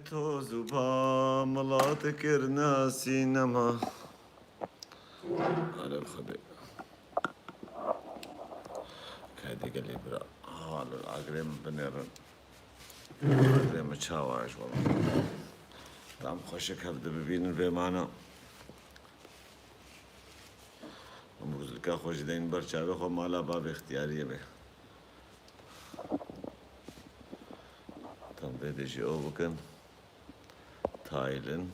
تو زوبا ملات کرنا سینما على الخبئ كادي قال لي برا هالو العقريم بنيرن العقريم تشاواش والله طعم خوشك هبدا ببين في معنا ومغزلكا خوش دين برشا بخو مالا باب اختيارية به طعم دي جي او بكن تايلن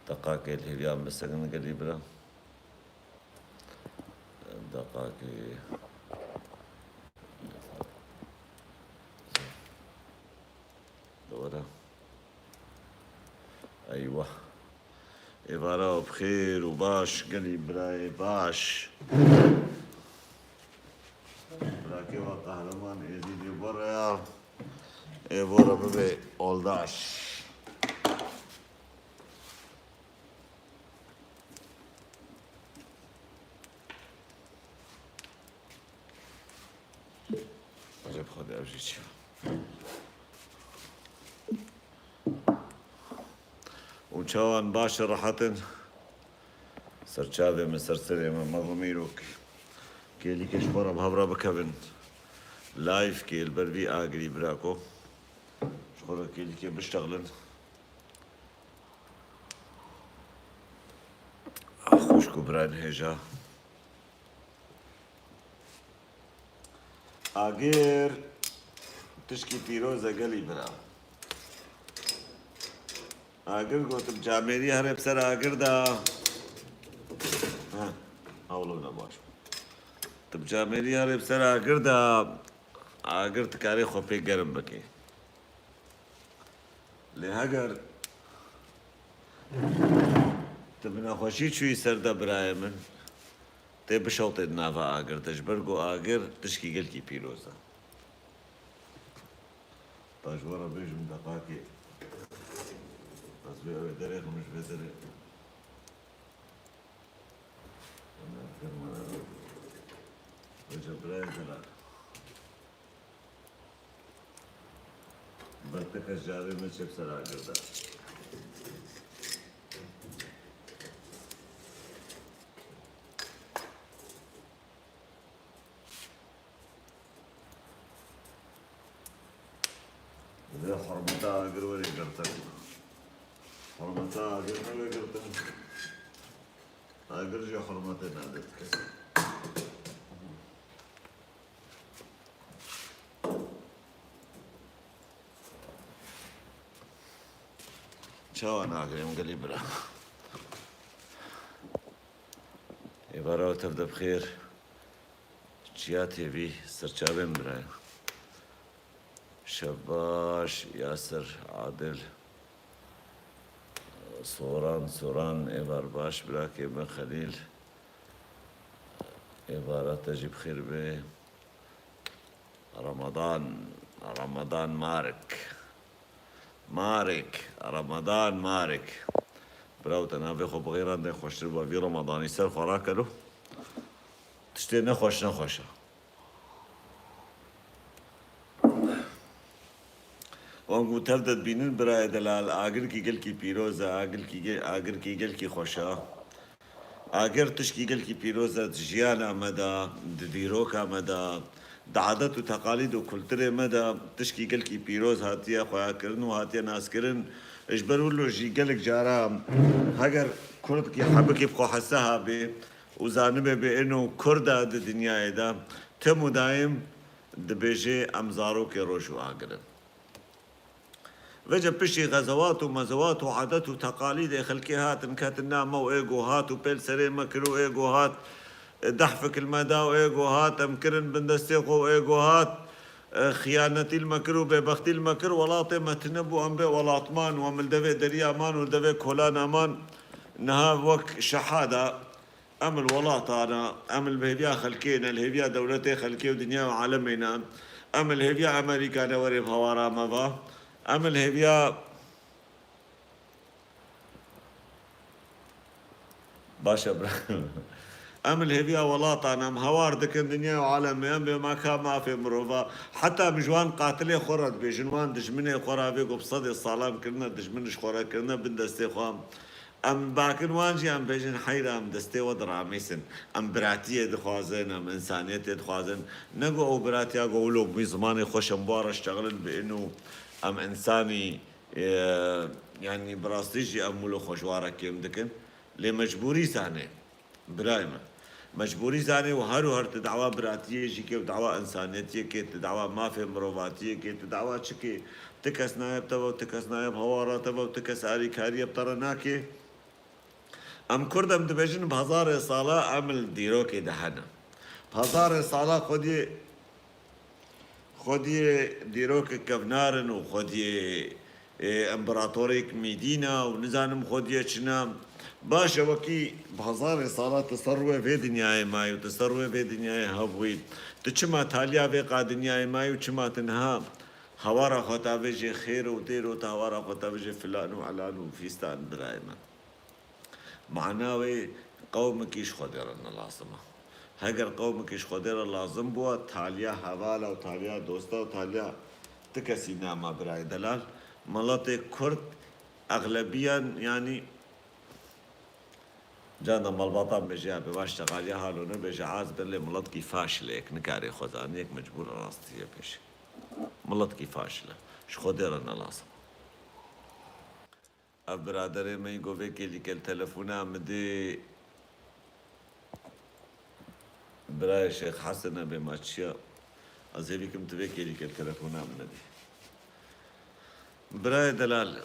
دقاقي الهريان بسكن قال لي برا دقاقي دورة أيوة إبارة بخير وباش قلي براي باش براكي وقهرمان يزيدي برا يا إبارة ببي أولداش عجب خود أبجيش وشوان باش راحتن سرچاوه من سرسره من مغميروك كيلي كش برا بهبرا بكبن لايف كيل بربي آقري براكو شخورا كيلي كي بشتغلن خوشكو بران هجا آقر تشكي تيروزا قلي برا آقر قلت بجاميري هره بسر آقر دا ها اولو نباش بجاميري هره بسر آقر دا آقر تکاری خوپی گرم بکی لهگر تبنا خوشی چوی سر دا برای من تی بشوط نافا آقر تجبرگو آقر تشکی گل کی پیروزا تاجورا بیجم دقاقی بس بيقول دريق مش بدريق أنا أذكر مرة وجبراي زرع برتك الجاري من شب سرعة جدا إذا حرمتها أقر ولي قرتك حرمتها أقر ولي قرتك أقر جو حرمتها نادتك شو أنا أقر يوم قلي برا إبارة وتبدأ بخير جياتي بي سرچاوين براي شباش ياسر عادل سوران إبار باش براك ابن خليل إبارة تجيب خير به رمضان مارك رمضان مارك براو تنافي خو بغيران دي خوش تربا في رمضاني سر خوراك له تشتي نخوشه وانگو تردد بینن برای دلال آگر کی گل کی پیروزه آگر کی گل کی خوشا آگر تشکی گل کی پیروزه جیان آمده دیروک آمده عادت و تقالید و کلتر مده تشکی گل کی پیروز هاتیه خواه کرن و هاتیه ناس کرن اجبرولو جی گلک جارا اگر کرد کی حبکی بخو حسها بی و زانبه به اینو کرده ده دنیای ده تمو دایم دبیجه امزارو که روشو آگرن وجب بشي غزوات ومزوات وعادات وتقاليد خلكي هات نكات النامة وإيجو هات وبيل سري مكرو إيجو هات دحفك المدى وإيجو هات أمكرن بندستيقو وإيجو هات خيانتي المكرو ببختي المكر ولاطي متنبو أمبي ولاطمان ومل دفي دريا مان ودفي كولان أمان نها وك شحادة أمل ولاطة أنا أمل بهبيا خلكينا الهبيا دولتي خلكي ودنيا وعالمنا أمل هبيا أمريكا نوري بهوارا مبا أمل هبيا باشا ام الهبيا ولاطانا مهوار دكن دنيا وعالم ام بما كان ما في مروفا حتى مجوان قاتلي خورد بجنوان دجمني خورا بيقو بصدي الصالام كرنا دجمنش خورا كرنا بندستي خوام ام باكن وانجي ام بيجن حيرا ام دستي ودرا ميسن ام براتيه دخوازن ام انسانيتي دخوازن نقو او براتيا قولو بزماني خوش مبارا اشتغلن بانه ام انساني يعني براستيجي ام ملو خوشوارا كيم دكن لمجبوري سانه برايمه مجبوری زانه و هر تدعوا براتیه جی که دعوا انسانیتیه که تدعوا مافی مرواتیه که تدعوا چکه تکس نایب تبا و تکس نایب هوارا تبا و تکس آری کاری بطرنا که ام کردم دبیجن بهزار ساله عمل دیرو که دهنه بهزار ساله خودی دیرو که کفنارن و خودی امبراطوریک میدینا و نزانم خودی چنام باشه وكي بهزار صارت تصروه في دنياي ماي وتصروه في دنياي هبوي تشما تاليا في قا دنياي ماي وشما تنها هوارا خطا بيجي خير ودير وتهوارا خطا بيجي فلان وعلان وفيستان برايما معناوي قومك ايش خديرنا لازمه هاجر قومك ايش خدير لازم بوا تاليا حوالا وتاليا دوستا وتاليا تكسي ناما براي دلال ملاتي كرد اغلبيا يعني جانا ملبطان بجي بواش تغاليا هالونا بجي عاز بلي ملطكي فاشلة نكاري خزانيك مجبور راستي بيش ملطكي فاشلة ش خديرنا لازم اب برادري ما يقو فيكي لي كل تلفونا مدي براي شيخ حسن بماتشيا ازيبي كم تبيكي لي كل تلفونا مدي براي دلال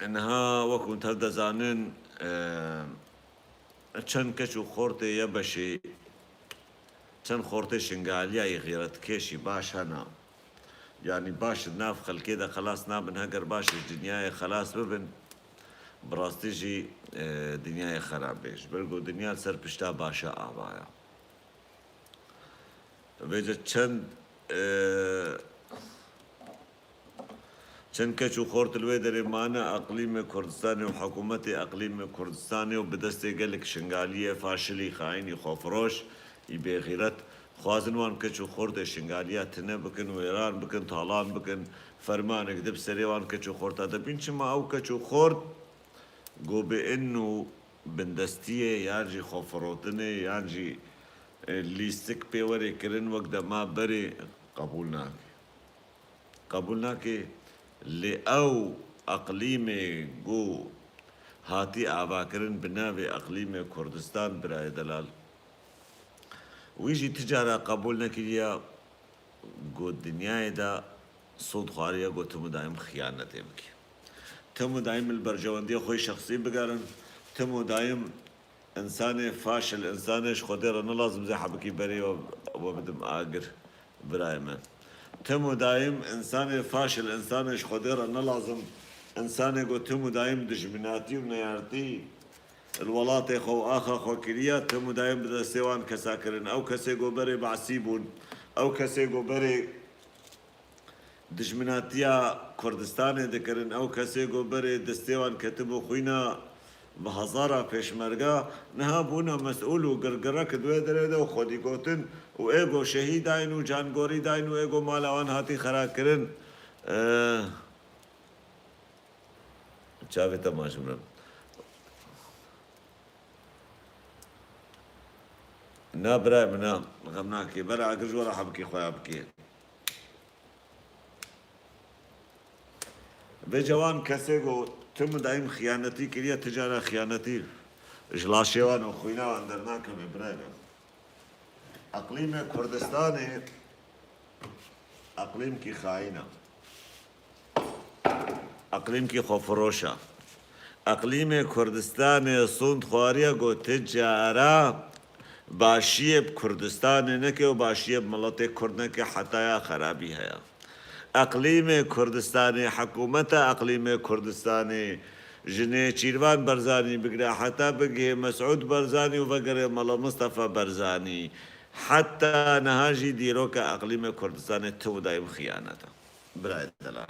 انها وكنت هبدا زانن چند کچو خورته یا بشه چند خورته شنگالیای غیرت کشی باش هنا يعني باش ناف خلقي ده خلاص نابن هجر باش الدنيا خلاص ببن براستيجي دنيا خرابيش برقو دنيا سر بشتا باشا آبايا بيجا چند کچو خورت الویدر مانا اقلیم کردستانی و حکومت اقلیم کردستانی و بدسته گلک شنگالیه فاشلی خاینی خوفروش ای بغیرت خوازنوان کچو خورت شنگالیه تنه بکن و ایران بکن طالان بکن فرمان اکدب سریوان کچو خورت هذا بینچ ما او کچو خورت گو به انو بندستیه یانجی خوفروتنه یانجی لیستک پیوری کرن وقت ما بری قبول ناکی لأو أقليم جو هاتي أباكرن بناوي أقليم كردستان براي دلال ويجي تجارة قبولنا كليا جو الدنيا دا صوت خارية جو تمو دايم خيانة تبكي تمو دايم البرجواندية خوي شخصي بقارن تمو دايم إنساني فاشل إنسانيش خدير أنا لازم زي حبكي بري وبدم آقر براي من تمو دايم إنسان فاشل إنسان خدير أنا لازم إنسان جو تمو دايم دجمناتي ونيارتي الولاطي خو آخا خو كليا تمو دايم بدا سيوان كساكرن أو كسي جو بري بعسيبون أو كسي جو بري دجمناتيا كردستان دكرن أو كسي جو بري دستيوان كتبو خوينا بهزارة پیشمرگا نها بونا مسئول و گرگرا کدوه دره و خودی گوتن و ایگو شهید آین و جانگوری داین و ایگو مالاوان هاتی خرا کرن چاوی تماشمرم نا برای منا غمناکی برا اگر جورا حبکی خواه بکی به جوان کسی گو تم دايم خيانتي كلية تجارة خيانتي جلاشيوان وخوينا اندرناكم ابراهيم اقليم كردستاني اقليم كي خاينة اقليم كي خفروشة اقليم كردستاني صند خواريا قو تجارة باشية بكردستاني نكي وباشية بملطي كردنكي حتى يا خرابي هيا اقلیم کردستانی حکومت اقلیم کردستانی جنه چیروان برزانی بگره حتی بگه مسعود برزانی و بگره ملا مصطفى برزانی حتى نهاجي ديروك اقلیم کردستانی تو دایم خیانتا برای دلال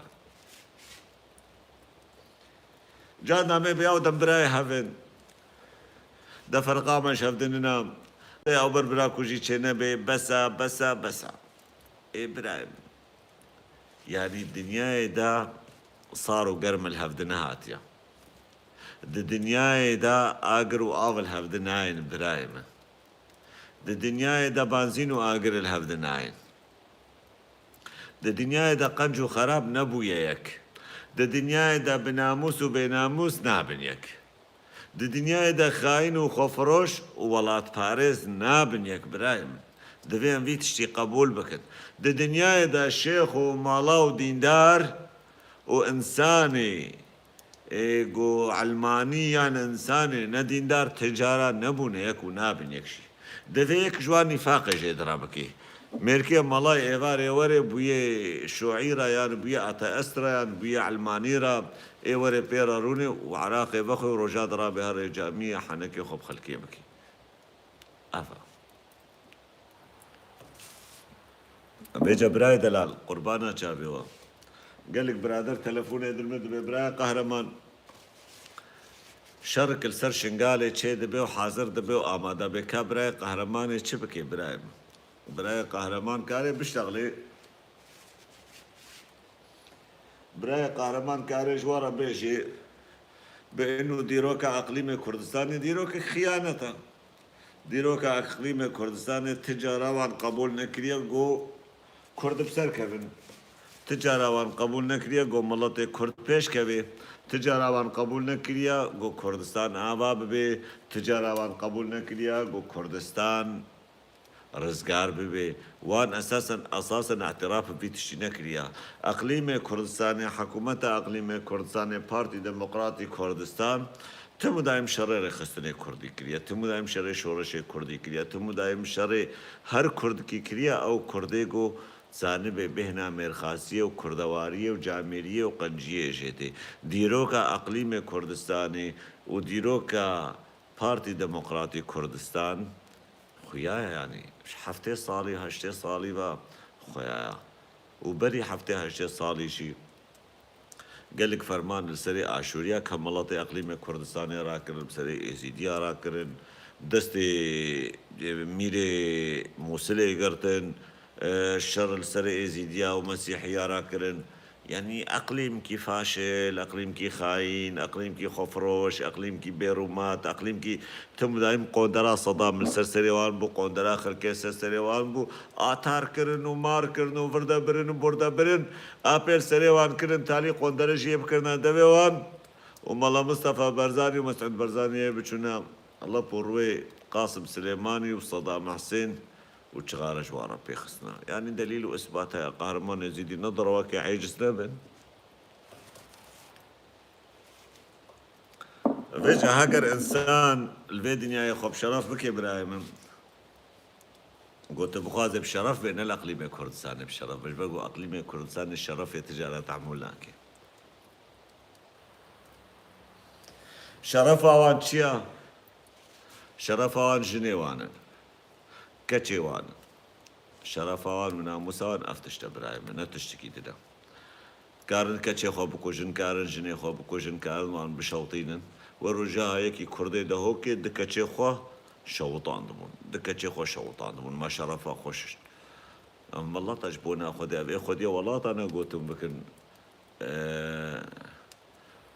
جانا مي بياو دم براي هفن ده فرقا ما شفتننا أو بربرا كوجي تشنبي بسا إيه برايم يعني الدنيا دا صاروا قرم الهفدنهات يا الدنيا دا آقروا آف الهفدناين برايم الدنيا دا بانزين وآقر الهفدناين الدنيا دا قنجو خراب نبو يك الدنيا دا بناموس وبناموس نابن يك الدنيا دا خاين وخفروش وولات باريز نابن يك برايم دفين في تشتي قبول بكت الدنيا دا شيخ ومالا وديندار وإنساني إيجو علماني يعني إنساني نديندار تجارة نبون يكو نابن يكشي دفيك جوان نفاق جدرا بكي ميركي مالاي إيغاري وري بوية شعيرة يعني بوية أتأسرة يعني بوية علمانيرة وري بيرا روني وعراقي بخو ورجاد رابي هاري جامية حنكي خب خلكي بكي أفا بيجا براي دلال قربانا جابيوا قال لك برادر تلفوني دلمد براي قهرمان شرك السر شنقالي تشي دبي وحاضر دبي وآماده بكا براي قهرماني تشي بكي براي قهرمان كاري بشتغلي براي قهرمان كاري جوارا بيجي بانه ديروكا اقليمي كردستاني ديروكا خيانة ديروكا اقليمي كردستاني تجارة وان قبول نكريا جو كرد بسر كفن تجارة وان قبول نكريا جو ملطي كرد پیش كوي تجارة وان قبول نكريا جو كردستان آباب بي تجارة وان قبول نكريا جو كردستان رزقار ببي وان اساسا اعتراف في تشتي نكريا اقليم كردستان حكومة اقليم كردستان بارتي ديمقراطي كردستان تم دايم شرع خستني كردي كريا تم دايم شرع شورش كردي كريا تم دايم شرع هر كرد کی كريا او كردي کو جانب بهنا مرخاصية وكردوارية وجاميرية وقنجية جيتي ديروكا اقليم كردستاني وديروكا بارتي ديمقراطي كردستان خويايا يعني حفتي صالي هشتي صالي با خويايا وبري حفتي هشتي صالي شي قال لك فرمان السري عاشوريا كملاتي اقليم كردستاني راكرن بسري ازيديا راكرن دستي ميري موصلي قرتن الشر السري ازيديا ومسيحيا راكرن يعني اقليم كي فاشل اقليم كي خاين اقليم كي خفروش اقليم كي بيرومات اقليم كي تم دايم قندرا صدام السرسريوان بو قندرا خلكي سرسريوان بو آتار كرن ومار كرن وفردا برن وبردا برن آبير سريوان كرن تالي قندرا جيب كرنا دويوان ومالا مصطفى برزاني ومسعود برزاني بچونا الله بوروي قاسم سليماني وصدام حسين وشغارة جوارا بيخسنا يعني دليل وإثباتها يا قهرمان يزيدي نظر واكي عيجسنا بن فيجا هاجر إنسان الفيدنيا يخوب شرف بك إبراهيم قلت بخوازي بشرف بين الأقليم كردستان بشرف مش بقوا أقليم كردستان الشرف يتجارة تعمل لك شرف أوان شيا شرف أوان جنيوانا كتشيوان شرفوان من ناموسوان افتش تبراي من تشتكي ددا كارن كتشي خو بكوجن كارن جني خو بكوجن كارن وان بشوطينن ورجا هيك كردي دهوكي دكتشي خو شوطان دمون دكتشي خو شوطان دمون ما شرفا خوش اما الله تجبونا خدي ابي خدي والله انا قلت بكن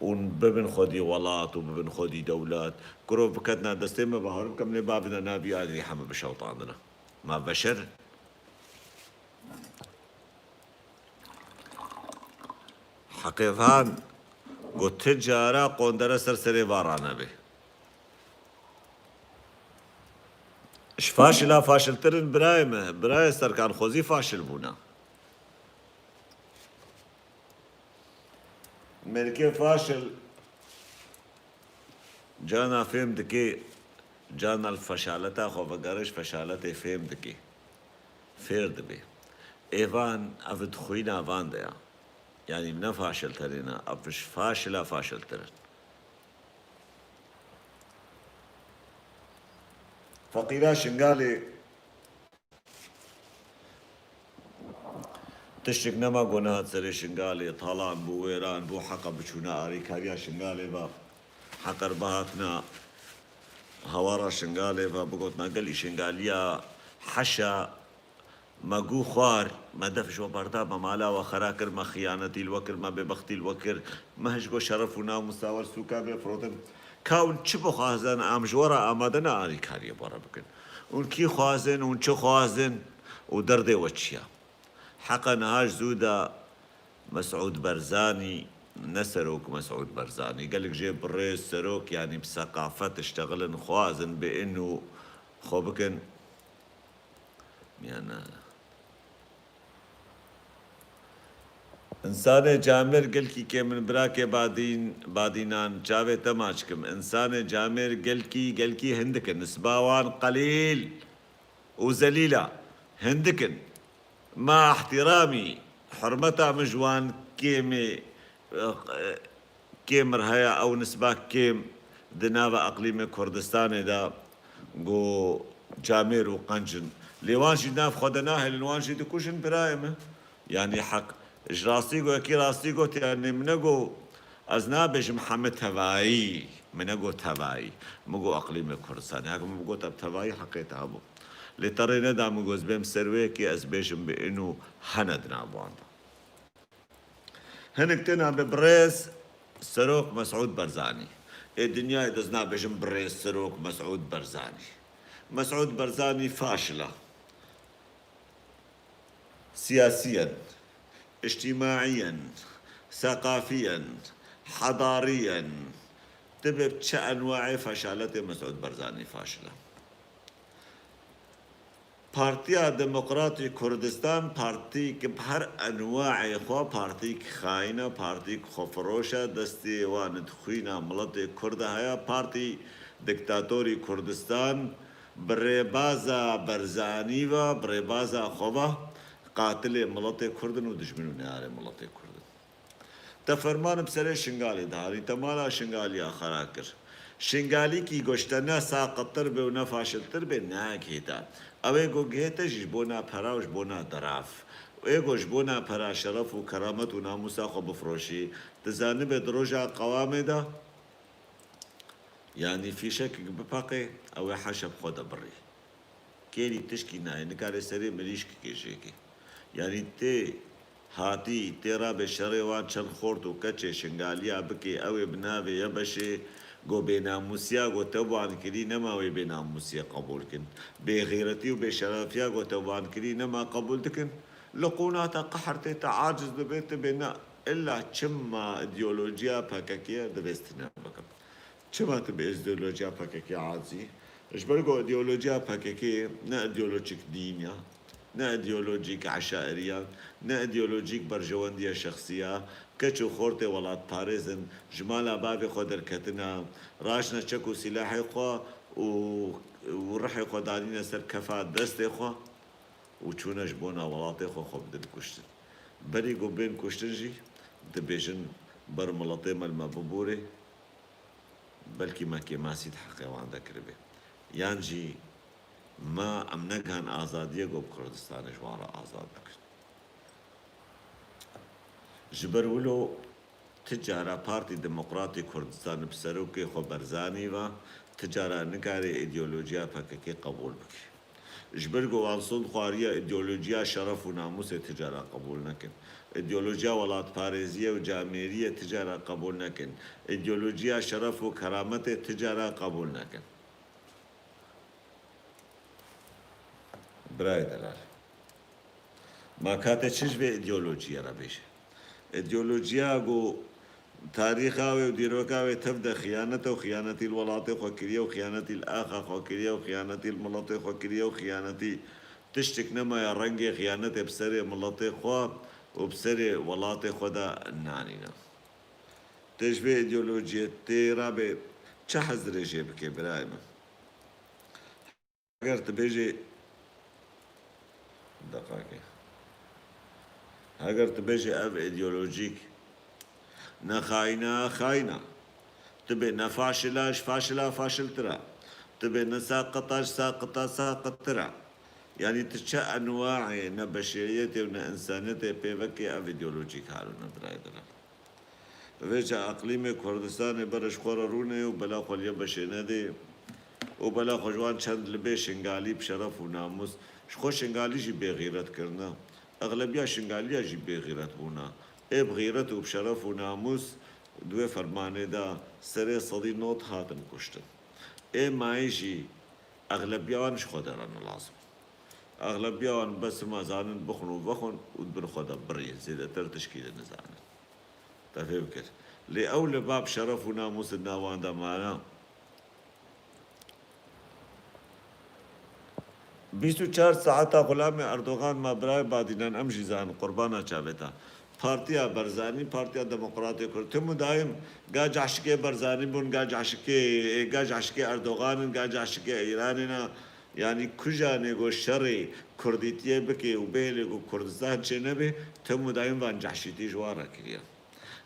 ونببن خدي ولات وببن خدي دولات كرو بكتنا دستيما بهرب كم بابنا نابي ادري حمى بشوطاننا ما بشر حقيقان قلت تجارة قندرة سرسري بارانا به اش فاشلة فاشل ترن براي سركان خوزي فاشل بونا ملكي فاشل جانا فهم دكي جانا الفشالتا خو بقرش فشالتي فهم دكي فيرد بي ايفان افد خوينا افان ديا يعني من فاشل ترينا افش فاشلة فاشل ترن فقيرا شنقالي تشتك نما قناة سري شنقالي طالان بو ويران بو حقا بچونا آري كاريا شنقالي با حقر بهاتنا هوارا شنغالي فبقوت ما قال لي شنغاليا حشا ماقو خوار ما دفش وبردا ما مالا وخراكر ما خيانتي الوكر ما ببختي الوكر ما هشقو شرفنا ومستوى السوكا بفروتن كاون چبو خوازن امجورا آمادن آري كاري بارا بكن اون كي خوازن اون چو خوازن ودرد وچيا حقا نهاج زودا مسعود برزاني نسروك مسعود برزاني قال لك جيب الرئيس سروك يعني بثقافة اشتغلن خوازن بانه خوبكن يعني انسان جامر قل کی من برا کے بادینان چاوے تماشكم انسان جامر قل کی هندكن سباوان قليل وزليلة هندكن مع احترامي حرمتها مجوان كيم رهيا او نسباك كيم دنابا اقليم كردستان دا جو جامر وقنجن ليوانشي ناف خدناه لنوانشي دكوشن برايمه يعني حق اجراسيقو اكي راسيقو يعني منقو ازنابش محمد تبايي منقو تبايي مقو اقليم كردستان هاكو مقو تب تبايي حقيت ابو لترى ندا مقوز بهم سرويكي ازبيشم بانو هند نابوان هنكتنا ببريس سروك مسعود برزاني الدنيا دزنا بجم بريس سروك مسعود برزاني مسعود برزاني فاشلة سياسيا اجتماعيا ثقافيا حضاريا تبب انواع فشالته مسعود برزاني فاشلة پارتیا دموکراتی کردستان پارتی که بهر انواع خوا پارتی خاینه پارتی خفروشه دستی واند خوینا ملت کرد هیا پارتی دکتاتوری کردستان بربازا برزانی و بربازا خوبه قاتل ملت کردن و دشمنو نهار ملت کردن تفرمان بسر شنگالی داری تمالا شنگالی آخرا کر شنگالی کی گشتنه ساقطر به و نفاشلتر به ناک هیتا اوه گو گهتش بونا پراوش بونا دراف ایگوش بونا پرا شرف و کرامت و ناموسا خو بفروشی تزانب دروجا قوامه دا يعني في شك بباقي او حشب خود بري كيري تشكي ناي نكاري سري مليش كيشيكي يعني تي هاتي تيرا بشري وان چل خورد و كچه شنگاليا بكي او بناوي يبشي گو بناموسيا گو توبان كري نما وي بناموسيا قبول كن بغيرتي و بشرافيا گو توبان كري نما قبول دكن لقوناتا قحرتي تعاجز دبيت بنا إلا چما ايديولوجيا باكاكيا دبستنا بكم چما تبي ايديولوجيا باكاكيا عادي ايش برقو ايديولوجيا باكاكيا نا ايديولوجيك دينيا نا ايديولوجيك عشائريا نا ايديولوجيك برجواندية شخصية كچو خورته ولات باريزن جمالا بابي خودر كتنا راشنا چكو سلاحي خوا ورحي خوا دارينا سر كفا دستي خوا وچونا جبونا ولاتي خوا خب دل كشتن بري قو بين كشتن جي دبيجن بر ملطي مال مببوري بلكي ما كي ماسيد حقي وعندها كربي يانجي ما امنقهن آزادية قو بكردستان جوارا آزاد بكن جبرولو تجارة بارتي ديمقراطي كردستان بسروكي خو برزاني و تجارة نكاري ايديولوجيا فككي قبول بكي جبرقو وانصون خوارية ايديولوجيا شرف و ناموس تجارة قبول نكن ايديولوجيا ولات باريزية و جاميرية تجارة قبول نكن ايديولوجيا شرف و كرامت تجارة قبول نكن براي دلال ما كانت تشجبه ايديولوجيا ربيش ايديولوجيا جو تاريخها وديروكا تبدا خيانته وخيانة الولاط خوكرية وخيانة الآخا خوكرية وخيانة الملط خوكرية وخيانة تشتك نما يا رنجي خيانة بسري ملط خوا وبسري ولاط خدا نانينا تشبه ايديولوجيا تيرابي چه رجي بكي برايما اگر تبيجي دقائق اگر تبيجي اب ايديولوجيك نخاينة خاينة تبي نفاشلاش فاشلة فاشل ترى تبي نساقطاش ساقطة ساقط ترى يعني تشاء انواع نبشريتي ونإنسانيتي بيبكي اب ايديولوجيك هالونا براي دلال فيجا اقليمي كردستان برش خورروني وبلا خوليا بشينا دي وبلا خجوان چند لبه شنگالی بشرف و ناموس خو شنگالی جی بغیرت کرنا اغلبیه شنگالی جی بغیرت بونا ای بغیرت و بشرف و ناموس دوی فرمانه دا سر صدی نوت هاتن کشتن ای مای جی اغلبیانش خودران لازم اغلبیان بس ما زانن بخنو بخن ودبر خدا بري زيادة تر تشكيل نزانن تفهم كده لأول باب شرف وناموس الناوان دا معنا 24 ساعتا غلام اردوغان ما برای بادینان ام جیزان قربانا چاوتا پارتیا برزانی پارتیا دموکراتی کرد تم دایم گاج عشقه برزانی بون گاج عشقه اردوغان گاج عشقه ایرانینا یعنی کجا نگو شری کردیتیه بکی و بیلگو کردستان چه نبی تم دایم وان جحشیتی جوارا کریا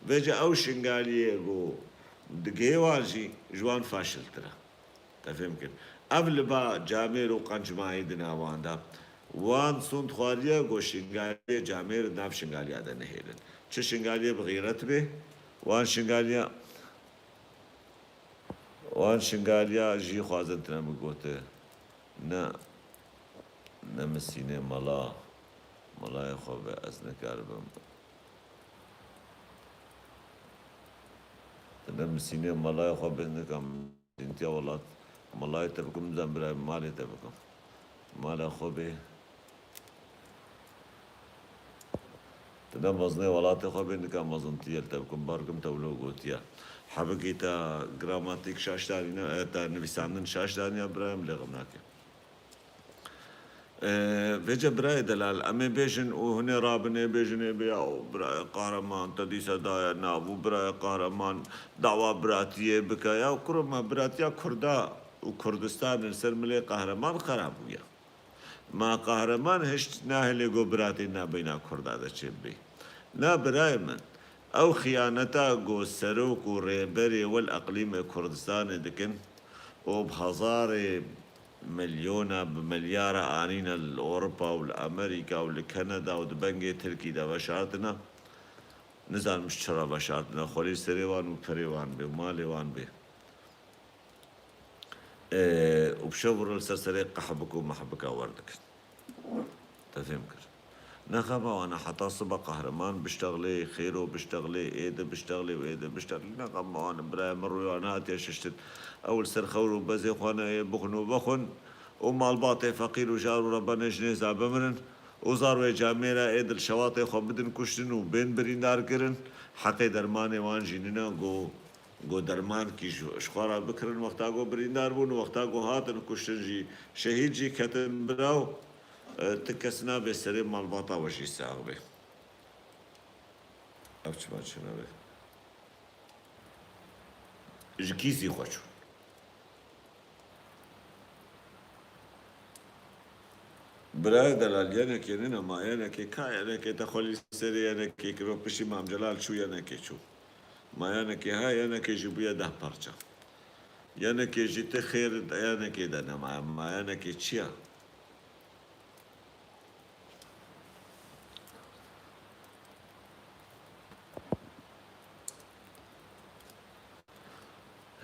وجه او شنگالیه گو دگه واجی جوان فاشل ترا تفهم كده قبل با جامير وقنج مايدنا واندا وان سنت خواريا گو شنگاليا جامير ناف شنگاليا دا نهيلن چه شنگاليا بغيرت به وان شنگاليا جي خوازن تنم گوته نا نمسينه ملا يخوب ازنكار بم نمسينه ملا يخوب ازنكام انتيا والله مالای تبکم زنبرای مالی تبکم مال خوبه تنا مزنه ولات خوبه نکا مزنتیل تبکم بارکم تولو گوتیا حبکی تا گراماتیک شاش دارینه تا نویساندن شاش دارینه برایم لغم ناکه وجه برای دلال امی بیشن و هنی رابنه بیشنه بیا و برای قهرمان تدیس دایا نابو برای قهرمان دعوا براتیه بکایا و کرما براتیا کردا و کردستان سر ملی قهرمان خراب ہویا ما قهرمان هشت ناهلی گو براتی نابینا کردا دا چه بی نا برای من او خیانتا گو سروک و ریبری والاقلیم کردستان دکن و بهزار مليون بمليار آنينا لأوروبا والأمريكا والكندا ودبنجي تركي دا بشارتنا نزال مش شرا بشارتنا خولي سريوان وبريوان بي وماليوان بي وبشوفر السرسري قحبك ومحبك وردك تفهمك نخبا وانا حتى صبا قهرمان بشتغلي خيرو بشتغلي ايده بشتغلي وايده بشتغلي نخبا وانا براي مرويانات يا ششتت اول سر خورو بزي خوانا بخنو بخن ومال باطي فقير وجارو ربنا جنيزا بمرن وزارو جاميرا ايد الشواطئ خو بدن كشتن وبين بريندار كرن حقي درماني وان جينينا گو درمان کی شخوارا بکرن وقتا گو بریندار بون وقتا گو هاتن کشتن جی شهید جی کتن براو تکسنا به سر مالباطا وشی ساغ به اب چه بات شنا به جکیزی خوشو برای دلال یعنی که نه ما یعنی که کا یعنی که تخولی سری یعنی که کرو پشی مام جلال شو یعنی که شو ما یعنی که ها یعنی که جبویا ده پرچه یعنی که جیت خیر یعنی که دنه ما یعنی که چیا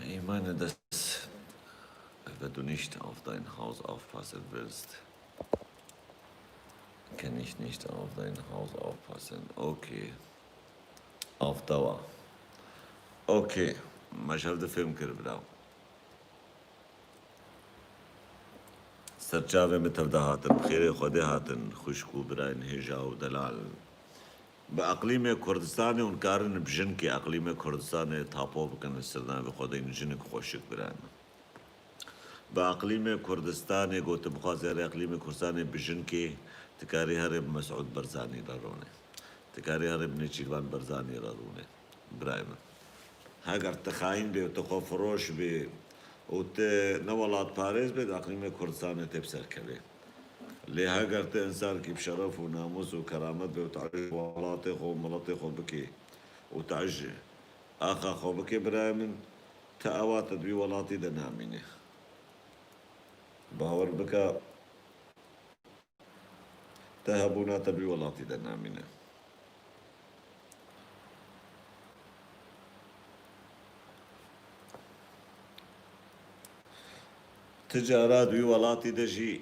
Ich meine, dass wenn du nicht auf dein Haus aufpassen willst, kann ich nicht auf dein Haus aufpassen. Okay. Auf Dauer. Okay. ما شفت فيلم كده بلاو سرچاوه متفده هاتن بخير خده هاتن خوشكو براين هجا ودلال بأقليم كردستان ونكارن بجنك أقليم كردستان تابو بكن السردان بخودين جنك خوشك براين بأقليم كردستان قوت بخازي أقليم كردستان بجنك تكاري هرب مسعود برزاني رارونه تكاري هرب نيشيلوان برزاني رارونه براين هاگر تخاين بي وتخو فروش بي وت نولات باريس بي أقليم كردستان تبسر كبي لي هاگر إنسان كي بشرف وناموس وكرامات بي وتعج ولاطي خو ملاطي خو بكي وتعج آخا خو بكي برايمن تأوات دوي ولاطي دنامينه باور بكا تهبونا تبي ولاطي دنامينه تجارات دوی وڵاتی دەژی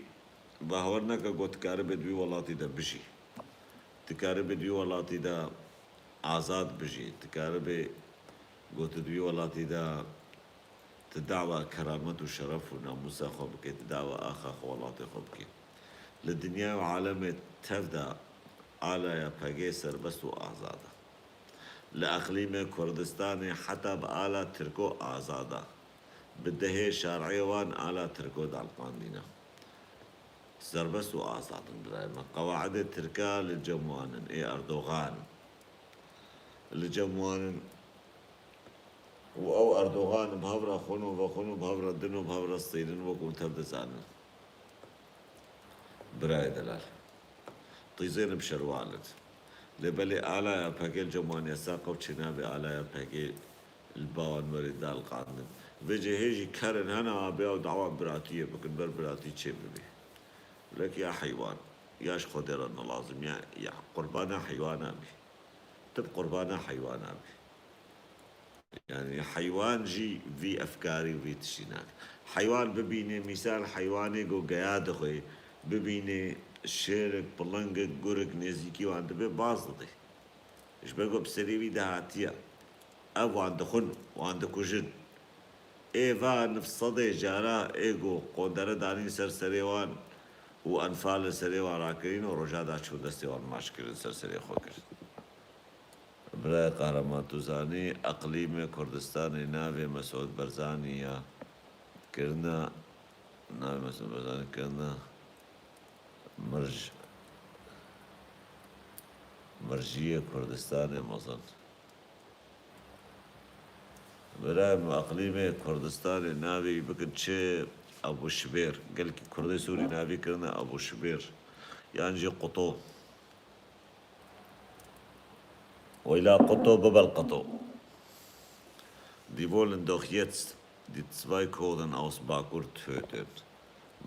باوەڕ نەکە گۆتکارە بێ دوی وڵاتی دە بژی تکارە بێ دوی وڵاتیدا ئازاد بژی تکارە بێ گۆتە دوی وڵاتیدا تداوە کەرامەت و شەرەف و ناموسا خۆ بکەیت تداوە ئاخا خۆ وڵاتی خۆ بکەیت لە دنیا و عالەمێت تەفدا ئالایە پەگەی سەربەست و ئازادە لە ئەقلیمێ کوردستانی حتا بە ئالا ترکۆ ئازادە بدەهێ شارعێوان ئالا ترکۆ داڵپاندینە سربەست و ئازادن برایمە قەواعدە ترکا لە جەموانن ئێ ئەردۆغان لە جەموانن و ئەو ئەردۆغان بهەورە خۆن و بەخۆن و بهەورە دن و بهەورە ستەیرن وەکو تەب دەزانن برای دەلال طیزێنە بشەروالت لێبەلێ ئالایە پەکێ جەموانیە ساقە و چێنابێ ئالایە پەکێ باوان وەری داڵقاندن بێجێ هێژی کەرن هەنەوە بێ و داوا براتیە بکن بەر براتی چێ ببێ لك يا حيوان ياش خدرنا لازم يا قربانا حيوانا بي تب قربانا حيوانا بي يعني حيوان جي في أفكاري وفي تشيناك حيوان ببيني مثال حيواني جو قياد خوي ببيني شيرك بلنقك قرق نزيكي وعند بي بازدي إيش بقو بسريبي دهاتيا أو عند خن وعند كوجد إيفا نفس صدي جارا إيجو قدرة داني سرسريوان و ئەنفال لە سەرێوە ڕاکردین و ڕۆژادا چوو دەستێوان ماشکردن سەر سەرێ خۆ کرد برای قەهرەمان توزانی ئەقلیمێ کوردستانی ناوێ مەسعود بەرزانیە کردنە ناوێ مەسعود بەرزانی کردنە مرجیە کوردستانی مەزن برای ئەقلیمێ کوردستانی ناوی بکن چێ أبو شبير قال كردي سوري نابي كرنا أبو شبير يعني قطو وإلى قطو ببل قطو دي بولن دوخيت دي zwei Koden aus Bakur töten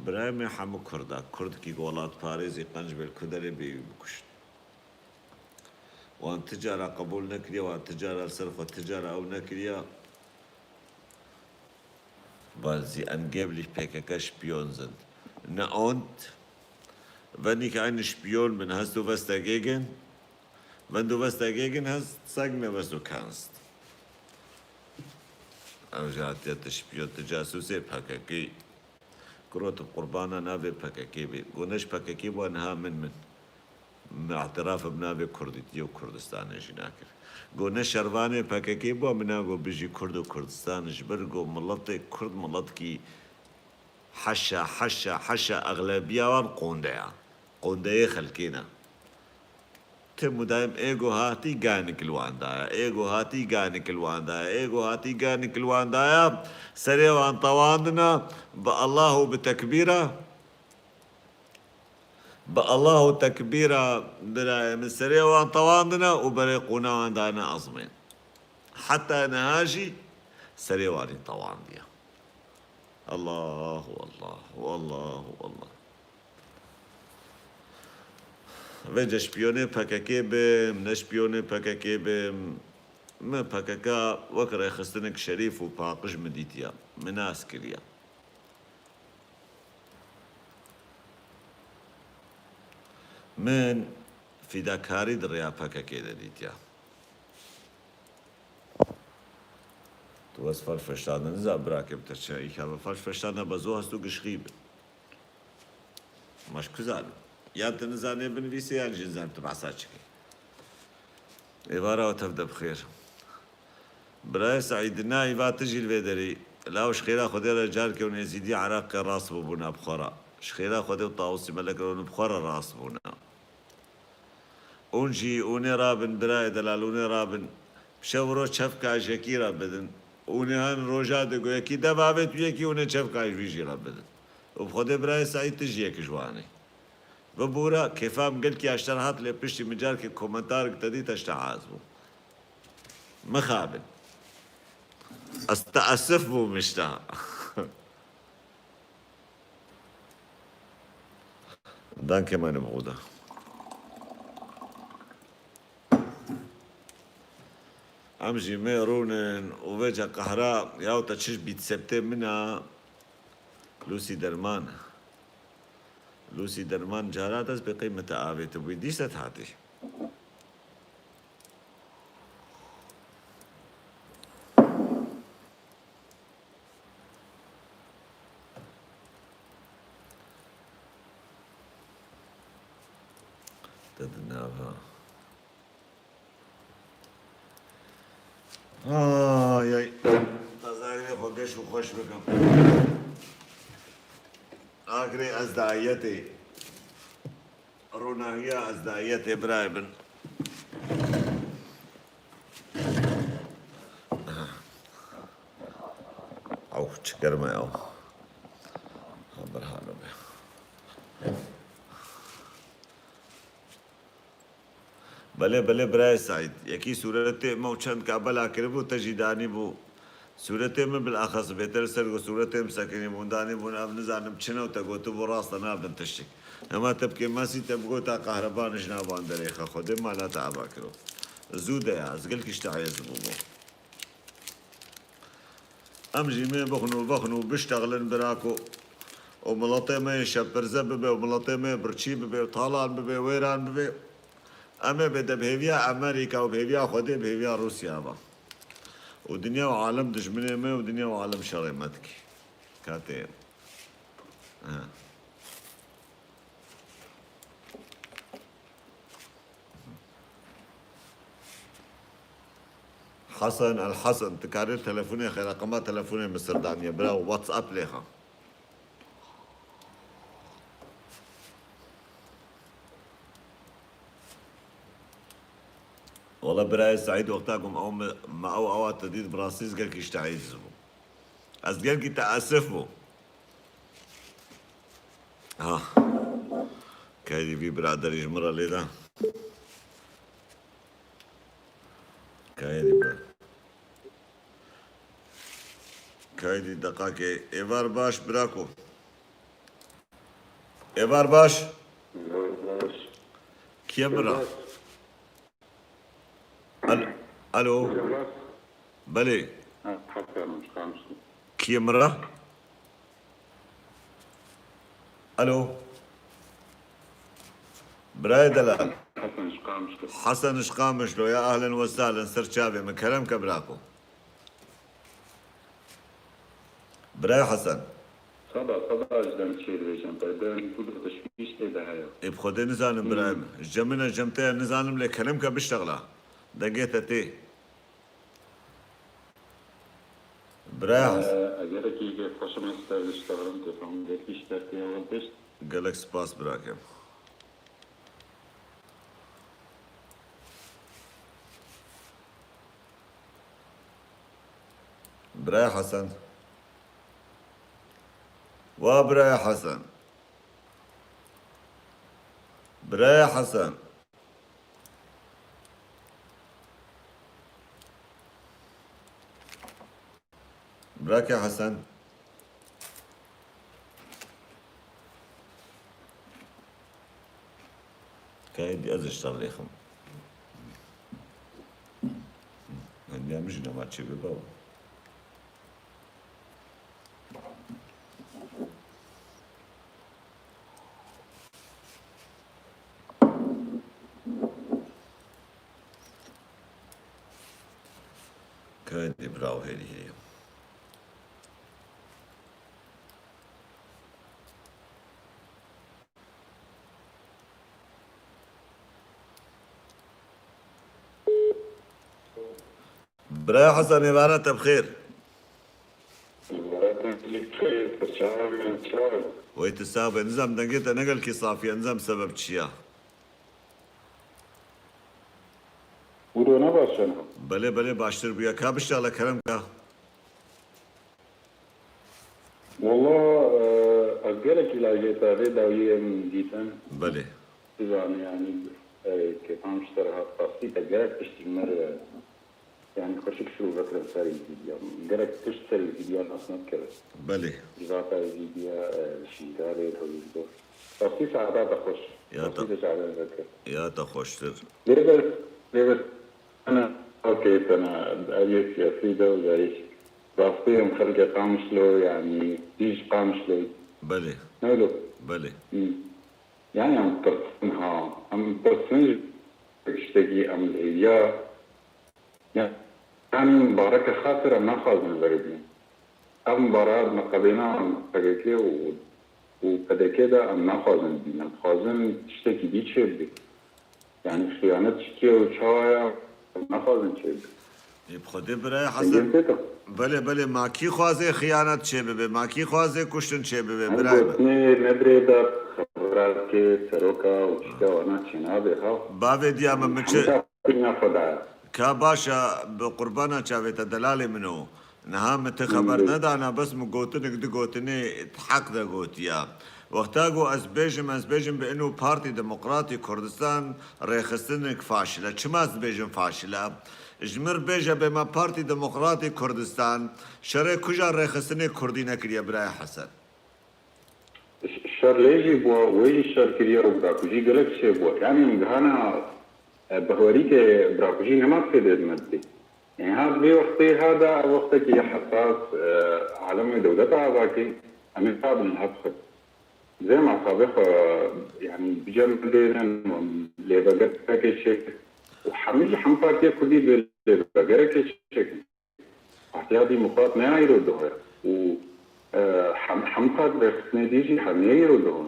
برايم حمو كردا كرد كي قولات باريزي قنجبل كدري بيبكشت وان تجارة قبول نكريا وان تجارة صرف التجارة أو نكريا weil sie angeblich PKK-Spion sind. Na und? Wenn ich ein Spion bin, hast du was dagegen? Wenn du was dagegen hast, sag mir, was du kannst. أرجعت الشبيون تجاسسي PKK. كروت القربانة نابي PKK بي. قونش PKK وانها من اعتراف بنابي كرديتي وكردستان جناكر. قلنا شرباني PKK بو مناقو بيجي كرد وكردستان جبرقو ملطي كرد ملطكي حشا أغلبية وان قوندية خلقينا تمو دايم ايغو هاتي غانك الواندايا ايغو هاتي غانك الواندايا سريع وان طواندنا بالله بتكبيره بالله تكبيرا من سريع وان طواندنا وبريقونا وان دانا عظمين حتى نهاجي سريع وان طوانديا الله والله والله والله وجه شبيوني PKK بم نشبيوني PKK بم ما PKK وكره خستنك شريف وباقج مديتيا من عسكريا من فداكاري دريا PKK ديتيا Du hast falsch verstanden, das ist aber ich habe falsch verstanden, aber so hast du geschrieben. Mach gesagt. Ja, dann ist eine bin wie sie an Jinsan Tabasachki. عبارة وتبدأ بخير. براي سعيدنا يبقى تجي البدري لا شخيرا خدي رجال كون يزيدي عراق راس بونا بخورا شخيرا خدي طاوسي ملك رون بخورا راس بونا اونجي اوني رابن براي دلالوني رابن بشورو شفكا شكيرا بدن اوني هان روجا دقو يكي دبابت ويكي اوني شفكا يجي رابدن وبخدي براي سعيد تجي يك جواني ببورا كيفام قلت يا اشترهات لي بشتي مجال كي كومنتار تدي تشتعازبو مخابن استأسف بو مشتا دانكي ما نبغودا امجي ميرونن وفيجا قهراء ياو تشش بيتسبتين منها لوسي درمان لوسي درمان جارات از بقيمة آبي تبوي دي ستحاتي تدناها ياي تزايد خوش وخوش بكم آخري أزدايتي روناهية أزدايتي برايبن أو شكر ما أو خبر حاله به بله برای سعید یکی صورت ما چند کابل آکر بو تجیدانی بو صورت من بالأخص بهتر سرگو صورت مسکنی موندانی بون اب نزانم چنو تگو تو براست نابن تشک اما تبکه ماسی تبگو تا قهربانش نابان دریخه خود ما لا تعبا کرو زوده یا از گل کشت عیز بو ام جیمه بخنو بشتغلن براکو وملاطي ما شبرزه ببي وملاطي ما برشي ببي وطالان ببي ويران ببي اما بده بهيفيا امريكا وبهيفيا خودي بهيفيا روسيا با ودنيا وعالم دشمنه ما ودنيا وعالم شرعي متكي كاتين حسن الحسن تكرر تلفوني خير رقمات تلفوني مصر دانيا بلا واتساب ليها والله براي سعيد وقتاكم او ما او اوات تديد براسيس قال كيش تعيزوا از قال كي تاسفوا ها كايدي في برادر يجمر ليدا كايدي دقاقي ايفار باش براكو ايفار باش كيمرا الو بلي كيمرا الو براي دلال حسن شقامش لو يا اهلا وسهلا سر شابي من كلامك براكو براي حسن صدا اجدم شيء ريجان بدن كل تشويش ده هيا بخدي نزانم براي جمنا جمتين نزانم لك كلامك بشتغله دقيت تي براحس اگر کی خوشم است اشتغلم تفهم دکیش ترتیب ولتش قالك سباس براكم براي حسن وبراي حسن براي حسن براك يا حسن كايدي ازش طريقهم عندي مجنة ما تشي بباو كايدي براو هي براي حسن عبارة بخير ويتسابق نظام دقيت نقل كي صافية نظام سبب تشيا ورونه باشن بله باشتر بيا كابش على كلامك والله اجلك الى جيتا داويه من جيتان بله يعني كيف عم اشتريها تقسيط اجلك تشتمر يعني خشك شو بكره ساري الفيديو جرك تشتري الفيديو اصلا كده بله جزاك الفيديو شيداري تقول تقسيط عادات اخش يا تخشتر ليه انا اوكي انا اريد يا فيدا ويعيش راسطيهم خلقة قامشلو يعني ديج قامشلو بله نولو بله يعني عم ترسمها اشتكي ام الهيا يعني مباركة خاطرة ما خاز من الغريبين ام مباراة مقابلنا فقاكي وكذا كده ام ما خازن بينا خازن تشتكي بي تشيبي يعني خيانة تشكي وشايا ما خازن تشيبي بخوده برای حسن بله ما کی خوازه خیانت چه ببه ما کی خوازه کشتن چه ببه برای من ندری در خبرات که سروکا و شکا و نا چینا به ها باوی دیام مچه نفدا کا باشا بقربانا چاوی تا دلال منو نها مت خبر ندانا بس مگوتنك دي گوتني حق دا گوتيا وقتاگو از بيجم بانه بارتي ديمقراطي كردستان ريخستنك فاشلة چما از بيجم فاشلة جمر بيجا بما بارتي ديمقراطي كردستان شرع كجا ريخستنك كردي نكريا براي حسن الشر ليجي بوا ويجي الشر كريا وبراكوجي قالك شي بوا يعني مدهانا بهوريك براكوجي نما تفيد مدي يعني هذا بوقتي هذا وقتك يا حساس عالمي دولتها باكي أمين قابل الهبخد زي ما سابق يعني بجنب اللي بقرك شيء وحميجي حمفاكي كلي اللي بقرك شيء احتياطي مقاط ما يردوها و حمقات بخسني ديجي حمي يردوها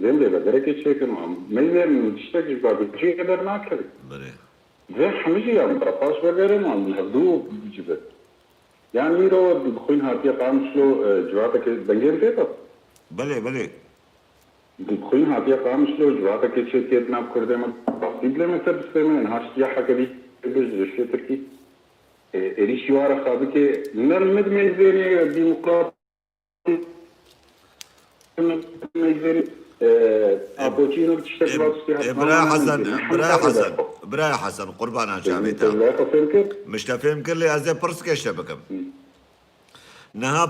زي اللي بقرك شيء ما يزال تشتكي باكي قدر ما كذا زي حميجي يعني برقاش بقرن عم يهدوه بجبت يعني يرو بخوين هاتي قام شلو جواتك بنجين تيتا بله بخوين هاتي قام شلو جواتك شيء تيتنا بكرده ما بسيط لما تبستمن هاش تياحة كدي بجشة تركي إري شوارة خابك نرمد ميزيني ديمقراطي ميزيني أبوتشينو تشتغل باسطي براي حسن قربانا جابيتا مش تفهم كلي أزي برسكي شبكم نها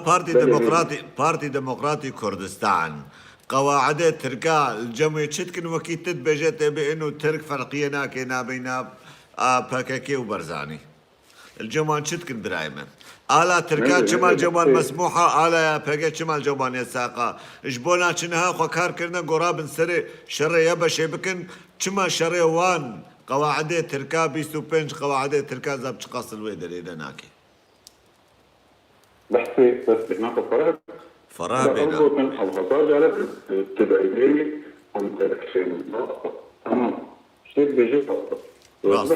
بارتي ديمقراطي كردستان قواعد تركا الجمعية تشتكن وكيتت بجت بانه ترك فرقية ناكينا بين باكاكي وبرزاني الجمعية تشتكن برايمن آلا تركا شمال جوان مسموحة آلا باكا شمال جوان يساقا جبونا چنها خوكار كرنا قرابن سري شر يبشي بكن شما شر وان قواعد تركا 25 قواعد تركا زاب تشقاص الويدر إذا ناكي بس ناخذ فراه بينا الحصاد على تبعيدي ومتركشين تمام شتيت بيجي بس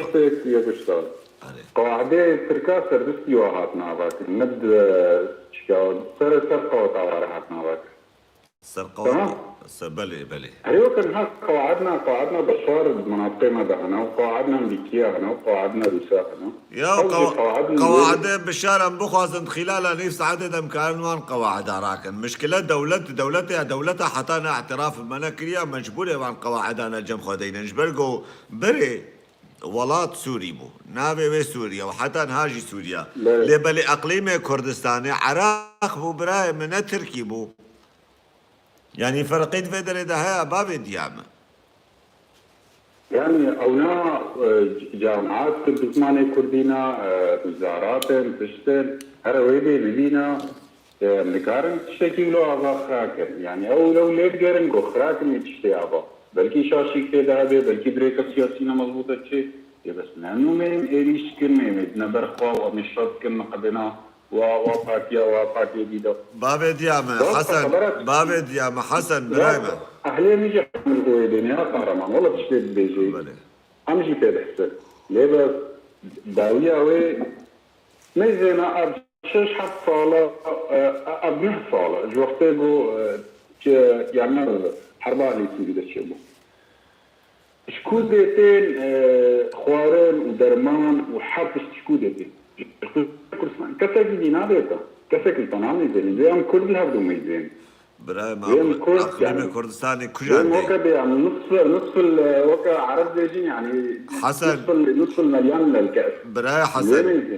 يا بشتغل قواعدي تركا سردستي وهاتنا باك ند شكاو سر قواعدنا باك سرقوات بلي ايوه كان هاك قواعدنا بشار مناطقنا دهنا وقواعدنا امريكيه هنا وقواعدنا روسيا هنا يا قواعد بشار بخوازن خلالها نفس عدد امكان قواعد راكن مشكله دولتها حطانا اعتراف المناكريه مجبوره عن قواعدنا جم خدينا نجبرقو بري ولات سوري بو نابي سوريا وحتى نهاجي سوريا لبلي اقليمي كردستاني عراق بو براي من تركي بو يعني فرقيت فيدر ده بابي ديامه يعني اونا جامعات كردستاني كردينا وزارات تشتل هرويدي لدينا نكارن تشتكي له ابا خاكر يعني او لو ليت غيرن جو خراكن تشتي ابا بلكي شاشي كده هذا بلكي بريك سياسينا مضبوطه شيء بس لانه من ايش كلمه نبرخوا ونشرب كلمه قدنا وفاكيا ديدا بابي ديامه حسن برايمه اهلي نيجي من الدنيا قهرمان والله تشتي بيجي امشي تحسن ليه بس داويه وي ميزنا شش حط صاله ابنه صاله جوختيغو يعني حربا لي سيدي دشيبو شكو ديتين خوارن ودرمان وحبس شكو ديتين كسك دينا بيتا كسك التنامي زين زي كل الهبدو ميزين براي ما أقليم كردستاني كجان دي وكا يعني نصف وكا عرب زيجين يعني حسن نصف المليان للكأس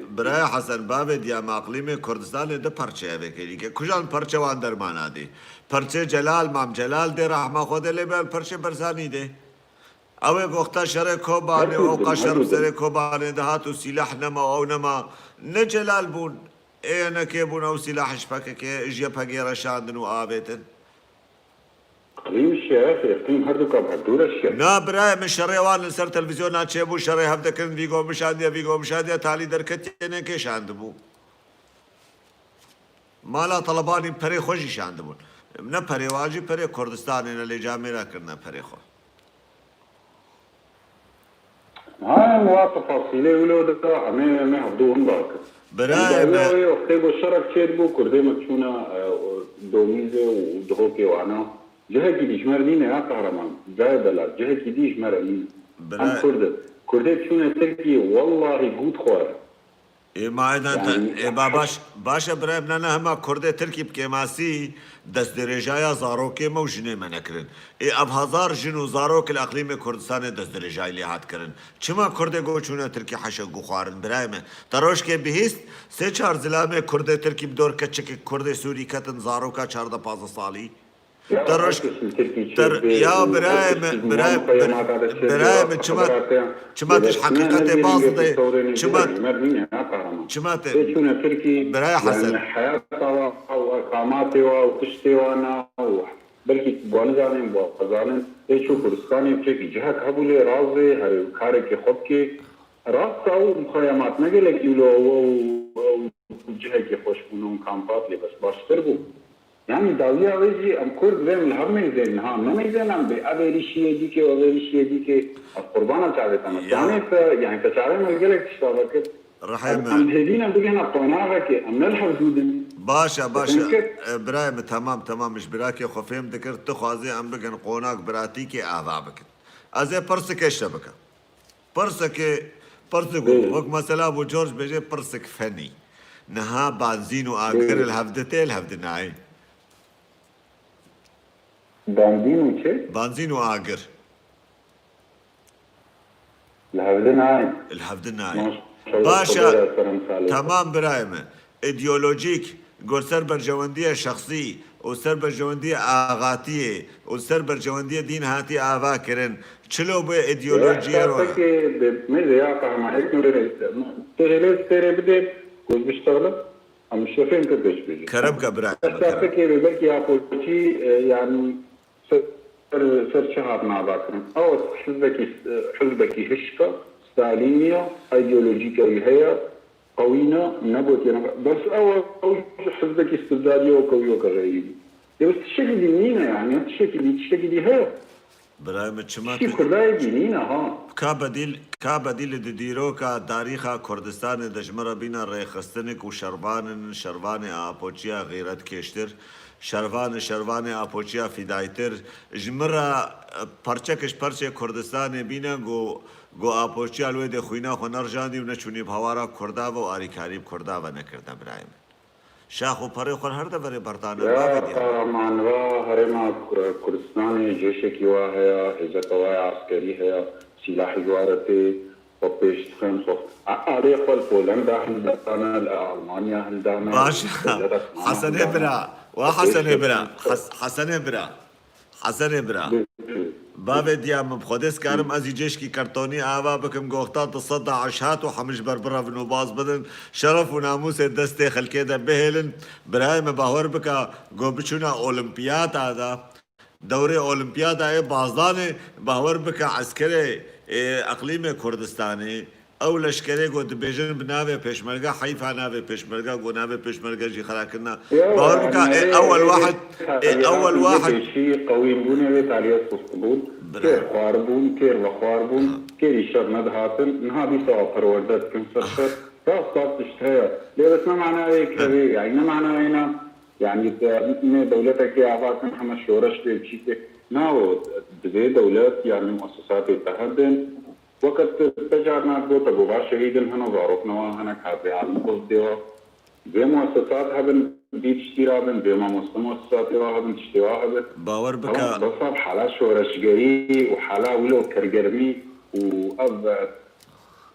براي حسن بابي ديا ما أقليم كردستاني ده پرچه هبه كي كجان پرچه وان درمانا دي پرچه جلال مام جلال دي رحمه خود اللي بل پرچه برزاني دي اوه وقتا شر کوبانه او قشر سر کوبانه دهات و سلاح نما او نما نه جلال بون انا كيبون او سلاح شبكك اجي بهجيرة شاندن وآبتن اقليم الشيخ اقليم هردوكا بهدور الشيخ نا براي من شريوان لسر تلفزيون ناتشيبو شري هفدكن فيغو مشادية تالي دركتين كيش عندبو مالا طلباني بري خوشي شاندبون من بري واجي بري كردستان اللي جاميرا كرنا بري خو هاي مواقف تفاصيلي ولو دكا امي هبدوهم باك براي ما وقتی شرک چید بو کرده مچونا دومیزه و دهوکی وانا جهه کی دیش مردینه یا قهرمان جای بلا جهه کی دیش مردینه ام کرده چونه ترکی والله گود خوار إيه ما إذا أنت إيه باش براي بنا هما كردة تركي بكيماسي دس درجايا زاروكي موجنة منكرن إيه أب هزار جنو زاروك الأقليم كردستان دس درجاي اللي هاد كرن چما كردة قوچونا تركي حشا قوخارن براي ما تروش كي بهيست سي چار زلامه كردة تركي بدور كچك كردة سوري كتن زاروكا 14 صالي تروش يا برايم چما تش حقيقة باصدة چما براي حسن حياته وإقاماته وقشته وانا بلکه بوانزانیم بوانزانیم ایشو کردستانی بچه جهك هبوله رازه هر کاری که خود که راست او مخیمات نگله کیلو و جهك خوش بونون کامپات لی بس باشتر بو يعني داوية ويجي أم كرد زين الهم زين ها ما زين أم بأبي شيء ديك وأبي شيء ديك القربان تعبت أنا يعني تشعرين الجلك تشتغلك رحمة أم هدينا بيجينا قناعك أم نلحق جودن باشا برايم تمام مش براكي خفيم ذكرت تخوازي أم بجن قوناك براتيكي أعذابك أزي برسك الشبكة برسك وقت مثلا أبو جورج بيجي برسك فني نها بنزين وآخر الهفدتين الهفدناي بنزين وآخر الهفدناي باشا تمام برايمه ايديولوجيك قول سر برجواندية شخصي وسر برجواندية آغاتية وسر برجواندية دين هاتي آبا كرن چلو بي ايديولوجية رو ميزة يا قهما اكنوري تغليز تيري بدي قول بيشتغل أم شايفين كدش بيجي كربك برايمه أستفكر بلكي يا بولتي يعني سر شهر مع باكرم أو حزبك هشكا ستالينية ايديولوجيكا هي قوينا نبوت يعني بس أو حزبك استبدادية وقوية كغيري بس الشكل دي مينا يعني الشكل دي هي برايمه چما شي كرداي دي مينا ها كابديل ديروكا تاريخا كردستان دجمرة بينا ريخستنك وشربان آبوچيا غيرت كيشتر شربان آپوچیا فدایتر جمرة پرچه کردستان بینا گو آپوچیا لوی ده خوینا خو نرجاندی و نچونی بهوارا کرداو و آریکاری کرداو نکرده برایم شاخو پره خور هر ده بره برطانه باوی دیا يا معنوا هرما كردستان جيش كيوا هي إزكوا عسكري هي سلاح جوارته وبيش تخن صف أريخ والبولندا هلدانا ألمانيا هلدانا باش حسن برا بابي ديام بخدس كارم ازي جيش كي كرتوني آوا بكم قوختا تصدى عشهات وحمش بربرا في نوباز بدن شرف وناموس دستي خلقه ده بهلن براي مباور بكا قو بچونا اولمبياد هذا دوري اولمبياد اي بازدان باور بكا عسكري اقليم كردستاني او لشکره گو دبیجن بناوه پیشمرگا حیفا ناوه پیشمرگا گو ناوه پیشمرگا جي خلاكنا باور بكا اول واحد شيء قوي بونه تاليات فسطبول كير خواربون كير يشر ندهاتن نهابي سوا پروردت كنسرشت راس طاب تشتهي ليه بس ما معناه هيك يعني ما معناه هنا يعني دولتك يا عفاكن حما شورش بشيء ناو دي دولات يعني مؤسسات التهدن وقت تجارنا بو تبوغا شهيدن هنا ظاروف نوا هنا كاتي عالم قوز ديوا زي مؤسسات هبن بيت اشترابن زي ما مؤسسات هبن تشتوا باور بكا بصاب حالا شورشجري وحالا ولو كرجرمي وأب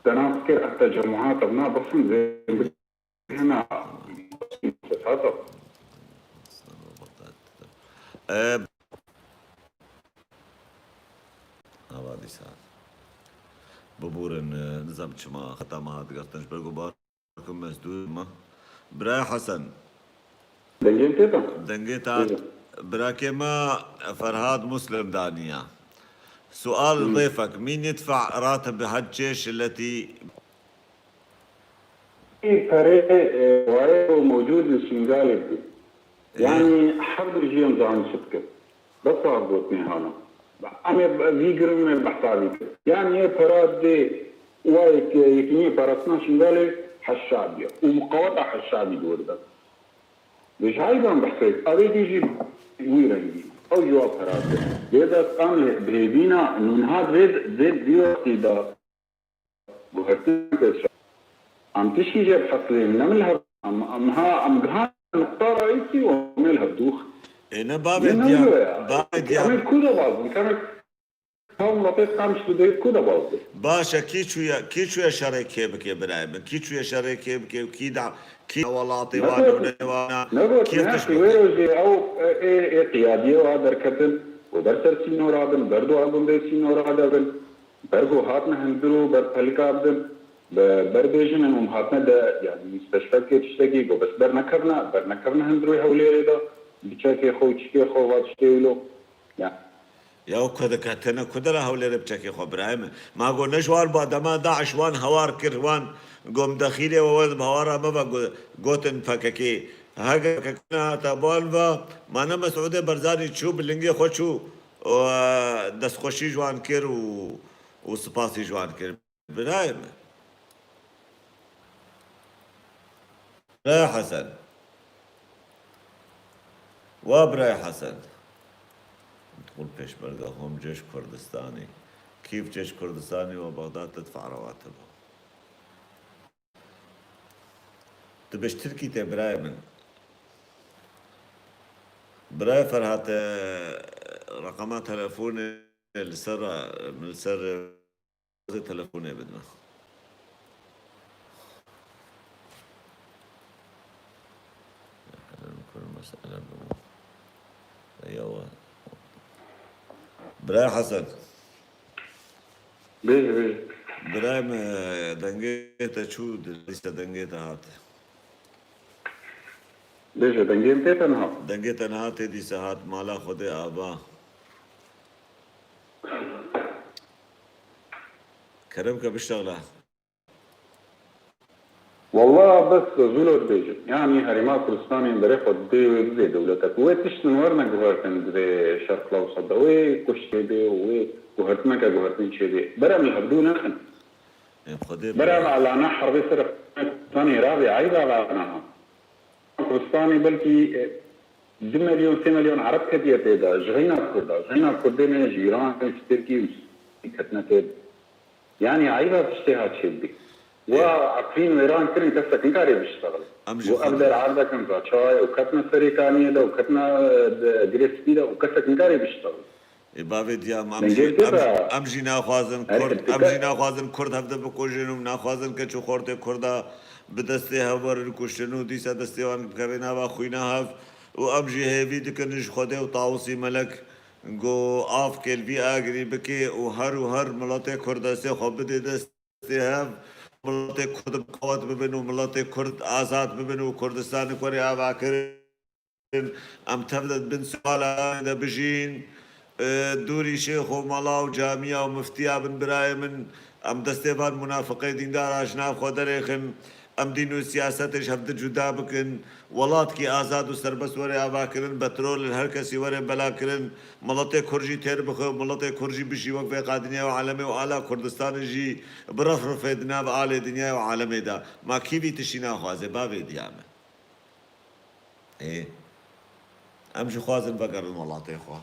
تنافكر التجمعات ابناء بصم زي هنا مؤسسات هذه ساعة ببورن نظام چما ختمات گرتنش برگو بارکم مسدود ما براي حسن دنجين تيتا دنجيتات براكيما فرهاد مسلم دانيا. سؤال ضيفك، مين يدفع راتب هالجيش التي في فريق وعيه موجود السنغالي يعني حرب الجيم زعم شتك بس عبوتني هانا أنا فيجر من البحث عليك يعني فراد دي وايك يكني برسنا سنغالي حشابية ومقاطع حشابي دور ده مش عايزة بحثيك أبي تيجي ويرنجي أو جواب فراد ده كان بهبينا من هذا زيد ديوتي ده وهرتين عم تشي جاب حصلين نملها عم جهان نقطة رئيسي وعملها بدوخ انا بابد يا عمل كودا بعض كانت هم لطيف كامش بدي كودا بعض باشا كيشو يا شريك بك يا برايم كيشو يا شريك بك كي ولاطي وانا كيف تشبه او قياديه وهذا كتل وبرسر سينو رادن بردو ابن دي سينو رادن برغو هاتنا هندرو برفلكا عبدن برديجن انهم هاتنا ده يعني مستشفى كي تشتكي بس برنكرنا هندرو حولي ده بتشكي خو تشكي خو واتشتيلو يعني يا كذا كتنا كذا لا هولي ربتشكي خو برايم ما قول نشوار بعد ما داعش وان هوار كروان قوم داخلي ووز بهوارا ما بقول قوتن فككي هاجا كنا تابولفا ما انا مسعودة برزاني تشوف اللينجي خوشو ودس خوشي جوان كير وسباسي جوان كير برايم براي حسن وبراي حسن تقول بيشمركة هم جيش كردستاني كيف جيش كردستاني وبغداد تدفع رواتبه تبش تركي تبراي من براي فرهات رقمات تلفوني السر من السر تلفوني بدنا كل مسألة ايوه براي حسن بيه براي دنجيتا شو لسه دنجيتا هات ليش دنجين تيتنها دنجيتا نهات دي ساعات مالا خدي آبا كرمك بيشتغله والله بس زولو بيجي يعني هريما كردستاني بريخو دي زي دولتك وتشتن ورنا جوهرتن زي شرق الاوسط وي كشتي وي جوهرتنا كجوهرتن شدي برام يهبدون نحن برام على انا حرب سرق ثاني رابع عيب على انا كردستاني بلكي 2 مليون 3 مليون عرب كديت هذا جهينا كردنا جيران في تركيا كتنا يعني عيبها باشتهاد شدي وعارفين ايران كل تفك نكاري بيشتغل وابدا عرضه كان شاي وكتنا فريقانيه ده وكتنا جريسبي ده وكتك نكاري بيشتغل بابي ديام امجي ناخوازن كرد هفته بکوژنم ناخوازن که چو خورده کرده بدسته هور کشتنو دیسا دسته وان کبینا با خوینا هف و امجي هيفي دكنش خوده و طاوسي ملك گو آف کلوی آگری بکی و هر ملت کردسته خوب بده دسته هف ملت کرد بقوت ببینو ملت کرد آزاد ببینو کردستان کوری آوا کرن ام تبدت بن سوالا ده بجین دوري شيخ وملا وجامعة ومفتيا بن براي من ام دستيفان منافقي ديندار اشناف خودريخن ام دينو سياستش هفد جدا بكن ولات كي آزاد و سربس وري آبا کرن بترول الهركسي وري بلا کرن ملتي كرجي تير بخو ملتي كرجي بشي وقفه قادنيا وعالمي وعلا كردستان جي برفرف دنا بعالي دنيا وعالمي دا ما كيفي تشينا خوازي بابي ديامه ايه امشي خوازن بقر ملاتي خوا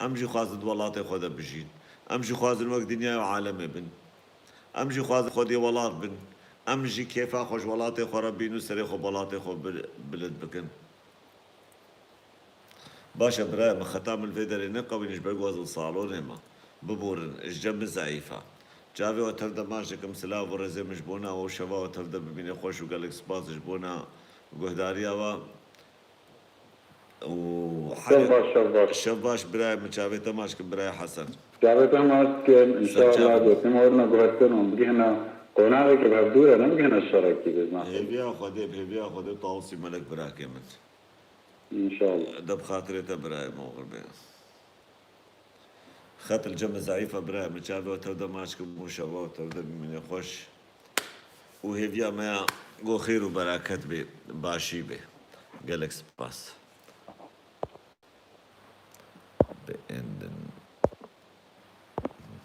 امجي خوازن ولاتي خود بجين امجي خوازن وقت دنيا وعالمي بن امجي خوازن خودي ولات بن امجي كيف اخوش ولاتي خو ربي نسري خو ولاتي خو بلد بكن باشا براي ختام الفيديو نقوي نجبر وزن صالون هما ببورن الجنب زعيفة جافي وتفدا ماشكم سلاف ورزي مجبونا وشبا وتفدا ببيني خوش وقالك سباس جبونا وقهداريا شباش براي مشابه تماشك براي حسن شباش تماشك ان شاء الله وتمورنا قهتن وبقينا قناعك بهبدورة نمكن الشركي بإذن الله. هيبيا خدي طاوسي ملك براكي من إن شاء الله. دب خاطري تبراي موغر بيه خط الجمع ضعيفة براي مشابه وتودا ماشك موشوا وتودا من يخش وهيبيا ما جو خير وبركات بي باشي بي جالكس باس بإن